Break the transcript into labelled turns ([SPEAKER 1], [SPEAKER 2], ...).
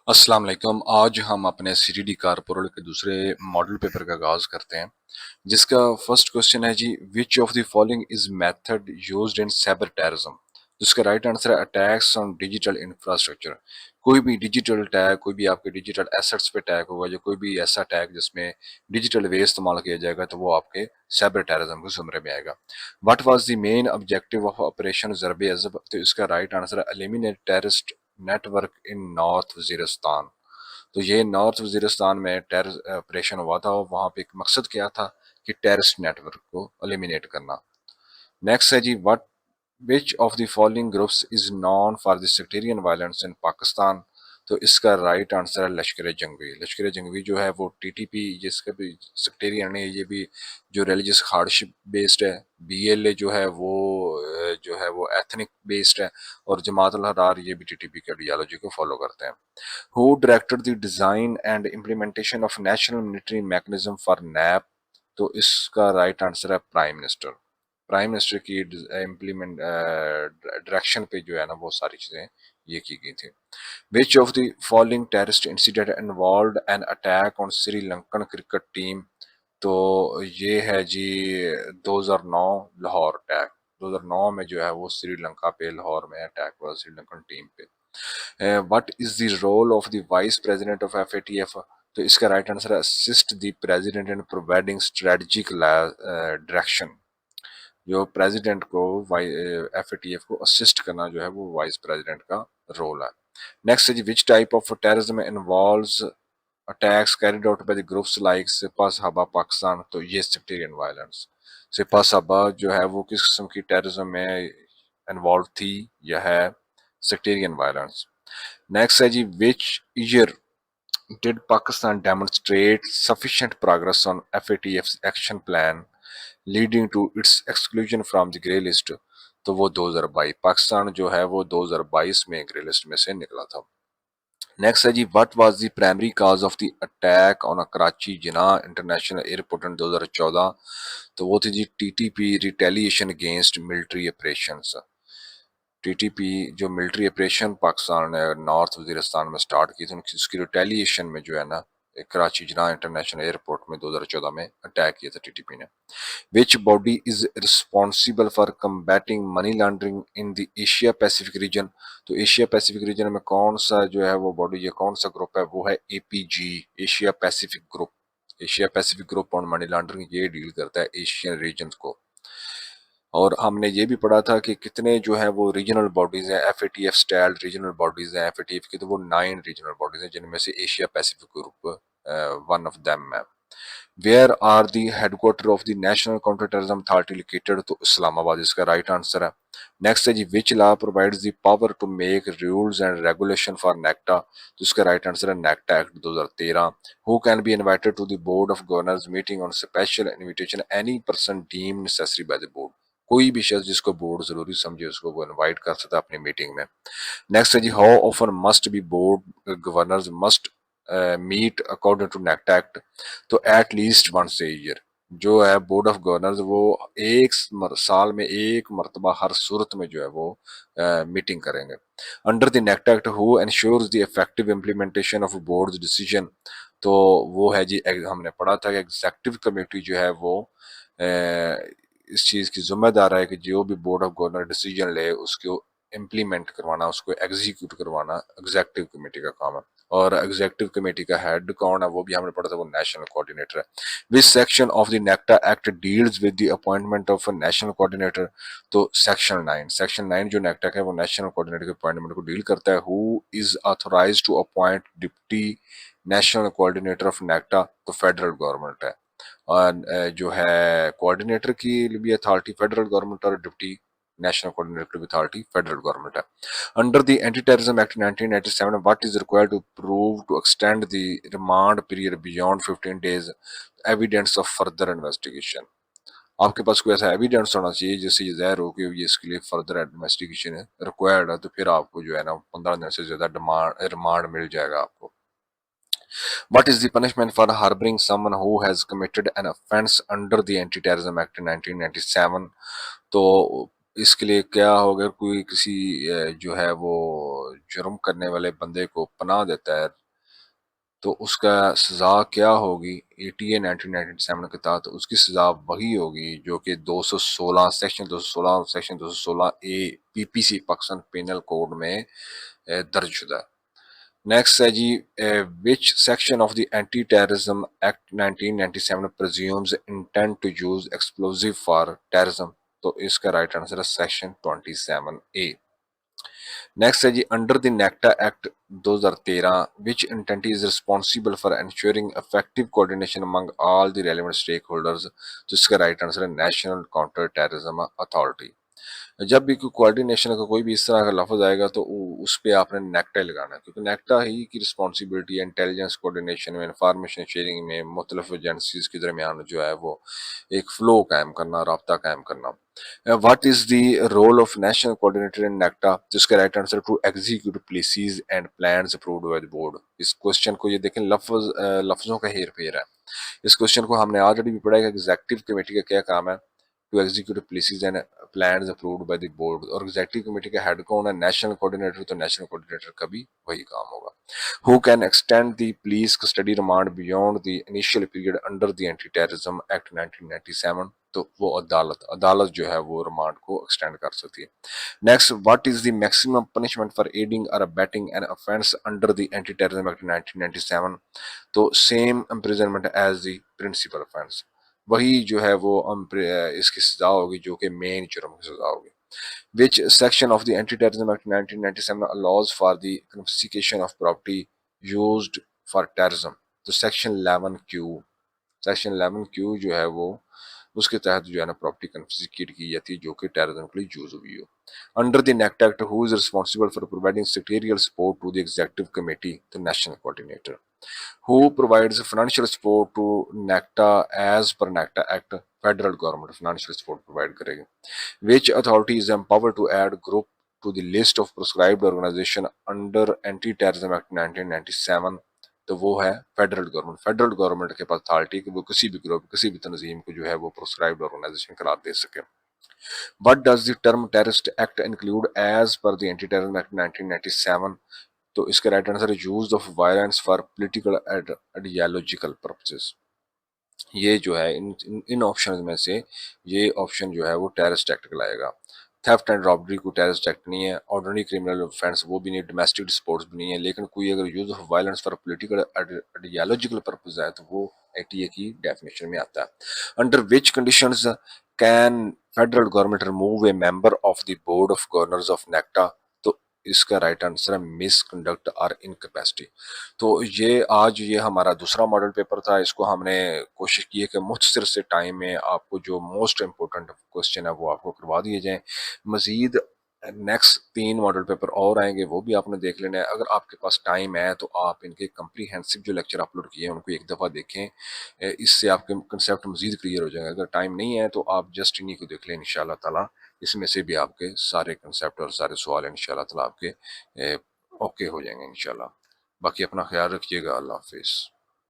[SPEAKER 1] अस्सलाम वालेकुम। आज हम अपने सीटीडी कारपोरल के दूसरे मॉडल पेपर का आगाज करते हैं, जिसका फर्स्ट क्वेश्चन है जी, which of the following is method used in cyber terrorism. जिसका राइट आंसर है अटैक्स ऑन डिजिटल इंफ्रास्ट्रक्चर। कोई भी डिजिटल अटैक, कोई भी आपके डिजिटल एसेट्स पे अटैक होगा, या कोई भी ऐसा अटैक जिसमें डिजिटल वे इस्तेमाल किया जाएगा, तो वो आपके साइबर टेररिज्म के जुमरे में आएगा। What was the main objective of operation Zarbe Azb. तो इसका राइट आंसर है eliminate terrorist network in North Waziristan. तो ये नॉर्थ वजीरिस्तान में टेरर ऑपरेशन हुआ था, और वहाँ पे एक मकसद क्या था कि टेररिस्ट नेटवर्क को एलिमिनेट करना। नेक्स्ट है जी, what which of the following groups is known for the sectarian violence in Pakistan. तो इसका राइट आंसर है लश्कर जंगवी। लश्कर जंगवी जो है वो टीटीपी, जिसका भी सेक्टेरियन है, ये भी जो रिलीजियस हार्डशिप बेस्ड है। बीएलए जो है वो एथनिक बेस्ड है, और जमात अल हरार ये भी टीटीपी के आइडियोलॉजी को फॉलो करते हैं। Who directed the design and implementation of national military mechanism for nap. तो इसका राइट आंसर है प्राइम मिनिस्टर। प्राइम मिनिस्टर की इम्प्लीमेंट डायरेक्शन पे जो है ना वो सारी चीजें ये की गई थी। विच of the following terrorist incident involved an attack on Sri Lankan cricket team. तो ये है जी 2009 लाहौर अटैक। 2009 में जो है वो श्रीलंका पे, लाहौर में अटैक हुआ श्रीलंकन टीम पे। What is the role of the vice president of FATF. तो इसका राइट आंसर है assist the president in providing strategic direction. जो प्रेसिडेंट को एफएटीएफ को असिस्ट करना जो है वो वाइस प्रेसिडेंट का रोल है। नेक्स्ट है जी, which type of terrorism involves attacks carried out by the groups like Sipah Sahaba Pakistan. तो ये सेक्टेरियन वायलेंस। सिपा साहबा जो है वो किस किस्म की टेररिज्म में इन्वॉल्व थी, यह है सेक्टेरियन वायलेंस। नेक्स्ट है जी, which year did Pakistan demonstrate sufficient progress on FATF's action plan leading to its exclusion from the grey list। तो वो 2022, पाकिस्तान जो है वो 2022 में ग्रे लिस्ट में से निकला था। नेक्स्ट है जी, what was the primary cause of the attack on Karachi Jinnah international airport in 2014। तो वो थी जी TTP retaliation against military operations. TTP जो मिलिट्री ऑपरेशन पाकिस्तान ने नॉर्थ वजीरिस्तान में स्टार्ट की थी, उसकी रिटेलिएशन में जो है ना कराची जिना इंटरनेशनल एयरपोर्ट में 2014 में अटैक किया था टीटीपी ने। Which body is responsible for combating money laundering in the Asia Pacific region. तो एशिया पैसिफिक रीजन में कौन सा जो है वो बॉडी, ये कौन सा ग्रुप है, वो है APG, Asia Pacific group. Asia Pacific group on money laundering ये डील करता है एशियन रीजन को। और हमने ये भी पढ़ा था कि कितने जो है वो रीजनल बॉडीज हैं, एफएटीएफ स्टाइल रीजनल बॉडीज हैं एफएटीएफ की, तो वो 9 रीजनल बॉडीज हैं, जिनमें से Asia Pacific group one of them है। Where are the headquarter of the national counter terrorism authority located. तो इस्लामाबाद इसका राइट आंसर है। नेक्स्ट है जी, which law provides the power to make rules and regulation for NACTA. तो इसका right answer है NACTA act 2013। Who can be invited to the board of governors meeting on special invitation any person deemed necessary by the board. कोई भी शख्स जिसको board जरूरी समझे उसको वो इनवाइट कर सकता है अपनी मीटिंग में। नेक्स्ट है जी, how often must be board governors must meet according to NACTA act. तो at least once a year जो है बोर्ड ऑफ गवर्नर्स वो एक साल में एक मरतबा हर सूरत में जो है वो मीटिंग करेंगे। Under the NACTA act who ensures the effective implementation of board decision. तो वो है जी, हमने पढ़ा था कि एग्जेक्टिव कमेटी जो है वो इस चीज़ की जिम्मेदार है कि जो भी बोर्ड ऑफ गवर्नर डिसीजन ले उसको इम्प्लीमेंट करवाना, उसको एग्जीक्यूट करवाना एग्जेक्टिव कमेटी का काम है। और एग्जेक्टिव कमेटी का हेड कौन है वो भी हमने पढ़ा था, वो नेशनल कोऑर्डिनेटर है। Which section of the NACTA act deals with the appointment of a national coordinator. तो सेक्शन 9 जो नेक्टा है वो नेशनल कोऑर्डिनेटर के अपॉइंटमेंट को डील करता है। Who is authorise to appoint deputy national coordinator of NACTA. तो फेडरल गवर्नमेंट है। और जो है कोऑर्डिनेटर की भी अथॉरिटी फेडरल गवर्नमेंट, और डिप्टी नेशनल कोऑर्डिनेटर की अथॉरिटी फेडरल गवर्नमेंट है। Under the anti terrorism act 1997 what is required to prove to extend the remand period beyond 15 days evidence of further investigation. आपके पास कोई ऐसा evidence होना चाहिए जिससे ये जाहिर हो कि ये इसके लिए फर्दर इन्वेस्टिगेशन रिक्वायर्ड है, तो फिर आपको जो है ना 15 दिन से ज्यादा रिमांड मिल जाएगा आपको। What is the punishment for harboring someone who has committed an offence under the Anti-Terrorism Act in 1997? तो इसके लिए क्या हो, अगर कोई किसी जो है वो जुर्म करने वाले बंदे को पनाह देता है तो उसका सज़ा क्या होगी। एटीए 1997 के तहत उसकी सज़ा वही होगी जो कि 216 section 216 section 216 A PPC Pakistan penal code में दर्ज शुदा है। नेक्स्ट है जी, which section of the anti terrorism act 1997 presumes intent to use explosive for terrorism. तो इसका राइट आंसर है सेक्शन 27A। नेक्स्ट है जी, under the NACTA act 2013 which entity is responsible for ensuring effective coordination among all the relevant stakeholders। तो इसका right answer है national counter terrorism authority. जब भी कोई कोऑर्डिनेशन का कोई भी इस तरह का लफ्ज आएगा तो उस पे आपने नेक्टा लगाना है, क्योंकि नेक्टा ही की रिस्पॉन्सिबिलिटी है इंटेलिजेंस कोऑर्डिनेशन में, इंफॉर्मेशन शेयरिंग में, मुख्तलिफ एजेंसीज के दरमियान जो है वो एक फ्लो कायम करना, राब्ता कायम करना। What is the role of national coordinator in NACTA. तो इसका right answer to execute policies and plans approved by the board. इस क्वेश्चन को ये देखें, लफ्जों का हेर फेर है। इस क्वेश्चन को हमने ऑलरेडी भी पढ़ा है कि एग्जीक्यूटिव कमेटी का क्या काम है, to execute policies and plans approved by the board. और एग्जीक्यूटिव कमेटी का हेड कौन है, नेशनल कोऑर्डिनेटर। तो नेशनल कोऑर्डिनेटर का भी वही काम होगा। Who can extend the police custody remand beyond the initial period under the anti terrorism act 1997। तो वो अदालत अदालत जो है वो रिमांड को एक्सटेंड कर सकती है। Next, what is the maximum punishment for aiding or abetting an offence under the anti terrorism act 1997। तो same imprisonment as the principal offence. वही जो है वो इसकी सजा होगी जो कि मेन जुर्म की सजा होगी। Which section of the Anti-Terrorism Act 1997 allows for the confiscation of property used for terrorism। तो सेक्शन 11Q जो है वो उसके तहत जो है ना प्रॉपर्टी कन्फिस्केट की जाती है जो कि टेररिज्म के लिए यूज हुई हो। Under the NACTA act who is responsible for providing secretarial support to the executive committee, the national coordinator. Who provides financial support to NACTA as per NACTA Act। Federal government financial support provide करेगी। Which authority is empowered to add group to the list of proscribed organization under Anti-Terrorism Act 1997। तो वो है federal government. Federal government के पास authority कि वो किसी भी group किसी भी तंजीम को जो है वो प्रोस्क्राइब्ड ऑर्गेनाइजेशन करार दे सके। What does the term terrorist act include as per the Anti-Terrorism Act 1997। तो इसका राइट आंसर है use of violence for political ideological purposes. ये जो है इन ऑप्शन में से ये ऑप्शन जो है वो टेररिस्ट एक्ट कहलाएगा। थेफ्ट एंड रॉबरी को टेररिस्ट एक्ट नहीं है, ऑर्डिनरी क्रिमिनल ऑफेंस वो भी नहीं, डोमेस्टिक डिस्पोर्ट्स भी नहीं है, लेकिन कोई अगर use of violence for political ideological purpose है तो वो एटीए की डेफिनेशन में आता है। Under which conditions can federal government remove A member of the board of governors of NACTA. तो इसका राइट आंसर है मिसकंडक्ट और इनकैपेसिटी। तो ये आज ये हमारा दूसरा मॉडल पेपर था। इसको हमने कोशिश की है कि मुख्तसर से टाइम में आपको जो मोस्ट इम्पोर्टेंट क्वेश्चन है वो आपको करवा दिए जाएं। मजीद नेक्स्ट 3 मॉडल पेपर और आएंगे, वो भी आपने देख लेना है। अगर आपके पास टाइम है तो आप इनके कम्प्रीहेंसिव जो लेक्चर अपलोड किए हैं उनको एक दफ़ा देखें, इससे आपके कंसेप्ट मजीद क्लियर हो जाएंगे। अगर टाइम नहीं है तो आप जस्ट इन्हीं को देख लें इंशाल्लाह ताला। इसमें से भी आपके सारे कंसेप्ट और सारे सवाल इंशाल्लाह ताला आपके ओके हो जाएंगे इंशाल्लाह। बाकी अपना ख्याल रखिएगा। अल्लाह हाफिज़।